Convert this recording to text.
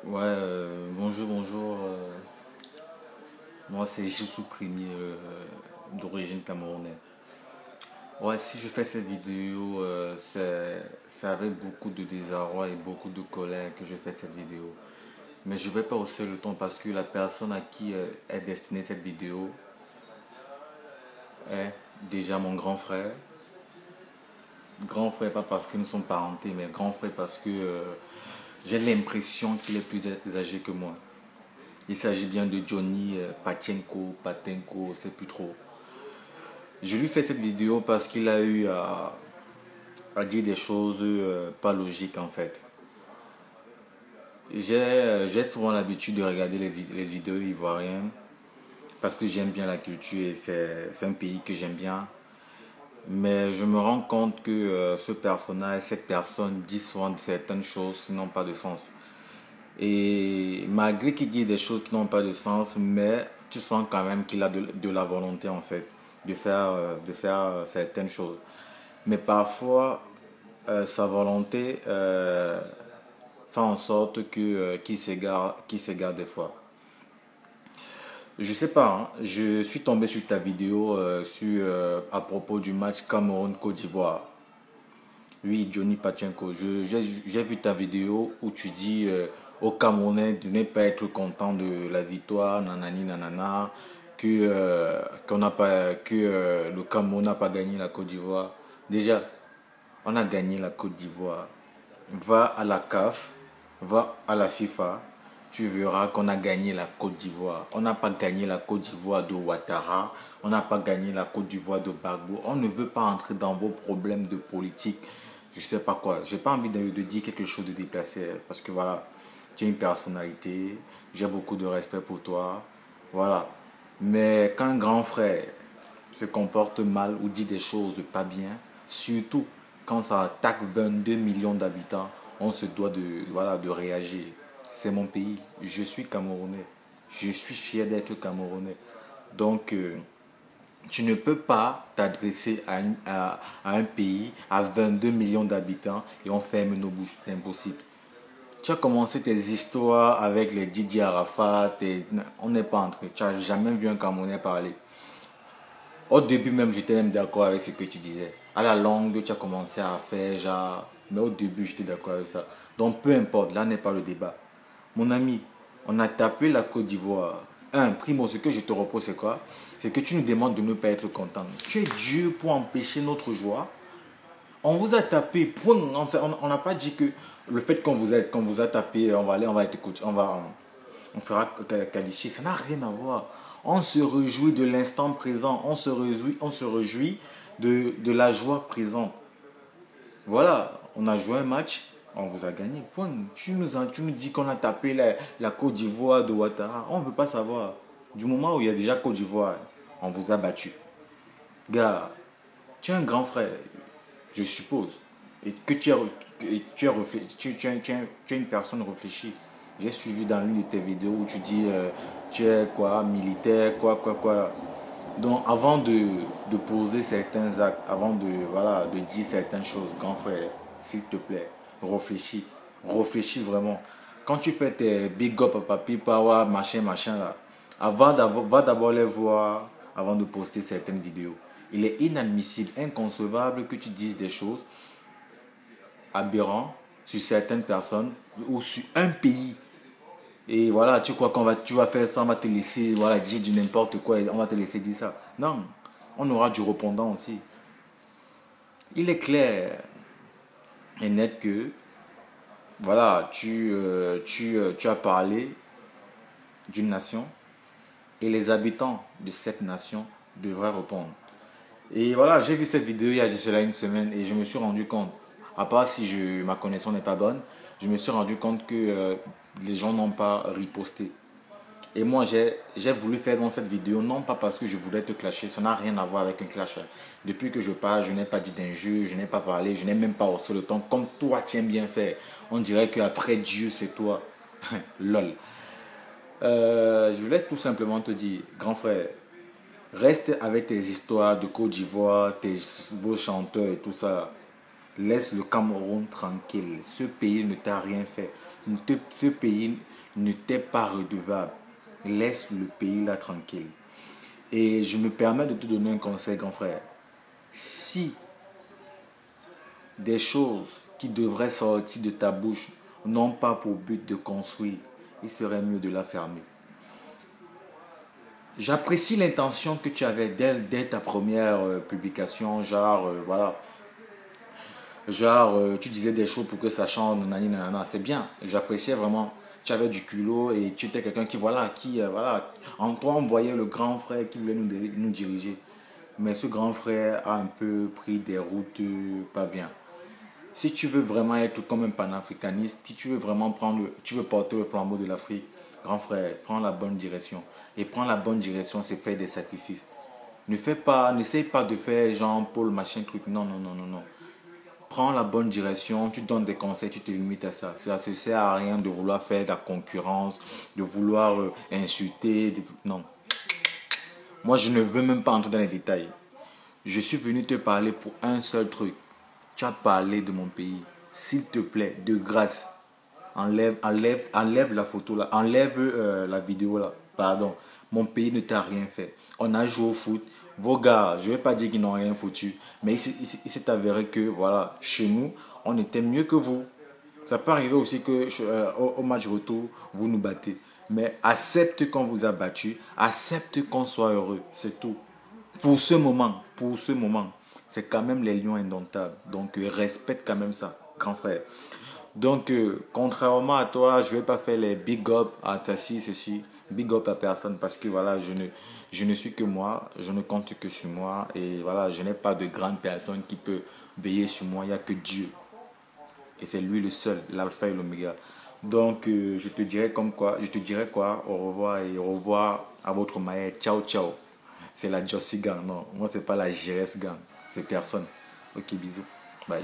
Ouais, bonjour, bonjour. Moi, c'est Jisoo Premier, d'origine camerounaise. Ouais, si je fais cette vidéo, c'est avec beaucoup de désarroi et beaucoup de colère que je fais cette vidéo. Mais je vais pas hausser le ton parce que la personne à qui est destinée cette vidéo est déjà mon grand frère. Grand frère, pas parce que nous sommes parentés, mais grand frère parce que j'ai l'impression qu'il est plus âgé que moi. Il s'agit bien de Johnny Pachenko, Patenko, c'est plus trop. Je lui fais cette vidéo parce qu'il a eu à dire des choses pas logiques en fait. J'ai souvent l'habitude de regarder les vidéos ivoiriennes parce que j'aime bien la culture et c'est un pays que j'aime bien. Mais je me rends compte que ce personnage, cette personne dit souvent certaines choses qui n'ont pas de sens. Et malgré qu'il dit des choses qui n'ont pas de sens, mais tu sens quand même qu'il a de la volonté en fait de faire certaines choses. Mais parfois, sa volonté fait en sorte que qu'il s'égare des fois. Je sais pas, hein, je suis tombé sur ta vidéo à propos du match Cameroun-Côte d'Ivoire. Oui, Johnny Pachenko, j'ai vu ta vidéo où tu dis aux Camerounais de ne pas être content de la victoire, nanani nanana, qu'on n'a pas, que le Cameroun n'a pas gagné la Côte d'Ivoire. Déjà, on a gagné la Côte d'Ivoire. Va à la CAF, va à la FIFA, tu verras qu'on a gagné la Côte d'Ivoire. On n'a pas gagné la Côte d'Ivoire de Ouattara, on n'a pas gagné la Côte d'Ivoire de Gbagbo. On ne veut pas entrer dans vos problèmes de politique. Je sais pas quoi. J'ai pas envie de dire quelque chose de déplacé parce que voilà, tu as une personnalité, j'ai beaucoup de respect pour toi. Voilà. Mais quand un grand frère se comporte mal ou dit des choses de pas bien, surtout quand ça attaque 22 millions d'habitants, on se doit voilà, de réagir. C'est mon pays, je suis Camerounais, je suis fier d'être Camerounais. Donc, tu ne peux pas t'adresser à un pays à 22 millions d'habitants et on ferme nos bouches, c'est impossible. Tu as commencé tes histoires avec les Didier Arafat, on n'est pas entré. Tu n'as jamais vu un Camerounais parler. Au début même, j'étais même d'accord avec ce que tu disais. À la longue, tu as commencé à faire genre... Mais au début, j'étais d'accord avec ça. Donc, peu importe, là n'est pas le débat. Mon ami, on a tapé la Côte d'Ivoire. Primo, ce que je te reproche, c'est quoi? C'est que tu nous demandes de ne pas être content. Tu es Dieu pour empêcher notre joie. On vous a tapé, point. On n'a pas dit que le fait qu'on vous a tapé, on va être écouté, on sera qualifié. Ça n'a rien à voir. On se réjouit de l'instant présent. On se réjouit de la joie présente. Voilà, on a joué un match, on vous a gagné. Point. Tu nous dis qu'on a tapé la Côte d'Ivoire de Ouattara. On ne veut pas savoir. Du moment où il y a déjà Côte d'Ivoire, on vous a battu. Gars, tu es un grand frère, je suppose. Et que tu es une personne réfléchie. J'ai suivi dans l'une de tes vidéos où tu dis tu es quoi, militaire, quoi. Donc avant de poser certains actes, avant voilà, de dire certaines choses, grand frère, s'il te plaît, réfléchis. Réfléchis vraiment. Quand tu fais tes big up à papier, power, machin là, va d'abord les voir avant de poster certaines vidéos. Il est inadmissible, inconcevable que tu dises des choses aberrantes sur certaines personnes ou sur un pays. Et voilà, tu crois tu vas faire ça, on va te laisser voilà, dire du n'importe quoi, on va te laisser dire ça. Non, on aura du répondant aussi. Il est clair et net que, voilà, tu as parlé d'une nation et les habitants de cette nation devraient répondre. Et voilà, j'ai vu cette vidéo il y a de cela une semaine et je me suis rendu compte, à part si ma connaissance n'est pas bonne, je me suis rendu compte que les gens n'ont pas riposté. Et moi, j'ai voulu faire dans cette vidéo, non pas parce que je voulais te clasher, ça n'a rien à voir avec un clash. Depuis que je parle, je n'ai pas dit d'injures, je n'ai pas parlé, je n'ai même pas haussé le ton, comme toi tu aimes bien faire. On dirait qu'après Dieu, c'est toi. Lol. Je laisse tout simplement te dire, grand frère, reste avec tes histoires de Côte d'Ivoire, vos chanteurs et tout ça. Laisse le Cameroun tranquille. Ce pays ne t'a rien fait. Ce pays ne t'est pas redevable. Laisse le pays là tranquille. Et je me permets de te donner un conseil, grand frère. Si des choses qui devraient sortir de ta bouche n'ont pas pour but de construire, il serait mieux de la fermer. J'apprécie l'intention que tu avais dès ta première publication, voilà, tu disais des choses pour que ça change, nanani, nanana, c'est bien, j'appréciais vraiment, tu avais du culot et tu étais quelqu'un qui, voilà, en toi on voyait le grand frère qui voulait nous diriger. Mais ce grand frère a un peu pris des routes pas bien. Si tu veux vraiment être comme un panafricaniste, si tu veux vraiment tu veux porter le flambeau de l'Afrique, grand frère, prends la bonne direction. Et prends la bonne direction, c'est faire des sacrifices. N'essaye pas de faire Jean-Paul, machin, truc. Non, non, non, non, non. Prends la bonne direction, tu donnes des conseils, tu te limites à ça. Ça ne sert à rien de vouloir faire de la concurrence, de vouloir insulter. Non. Moi, je ne veux même pas entrer dans les détails. Je suis venu te parler pour un seul truc. Tu as parlé de mon pays. S'il te plaît, de grâce, enlève la photo là. Enlève la vidéo là. Pardon. Mon pays ne t'a rien fait. On a joué au foot. Vos gars, je ne vais pas dire qu'ils n'ont rien foutu. Mais il s'est avéré que, voilà, chez nous, on était mieux que vous. Ça peut arriver aussi que au match retour, vous nous battez. Mais accepte qu'on vous a battu. Accepte qu'on soit heureux. C'est tout. Pour ce moment, c'est quand même les lions indomptables. Donc, respecte quand même ça, grand frère. Donc, contrairement à toi, je ne vais pas faire les big up à ceci, big up à personne parce que voilà, je ne suis que moi, je ne compte que sur moi et voilà, je n'ai pas de grande personne qui peut veiller sur moi, il n'y a que Dieu. Et c'est lui le seul, l'alpha et l'oméga. Donc, je te dirais quoi, au revoir et au revoir à votre maïs. Ciao, ciao. C'est la Jossy Gang, non. Moi, c'est pas la GS Gang. C'est personne. Ok, bisous. Bye.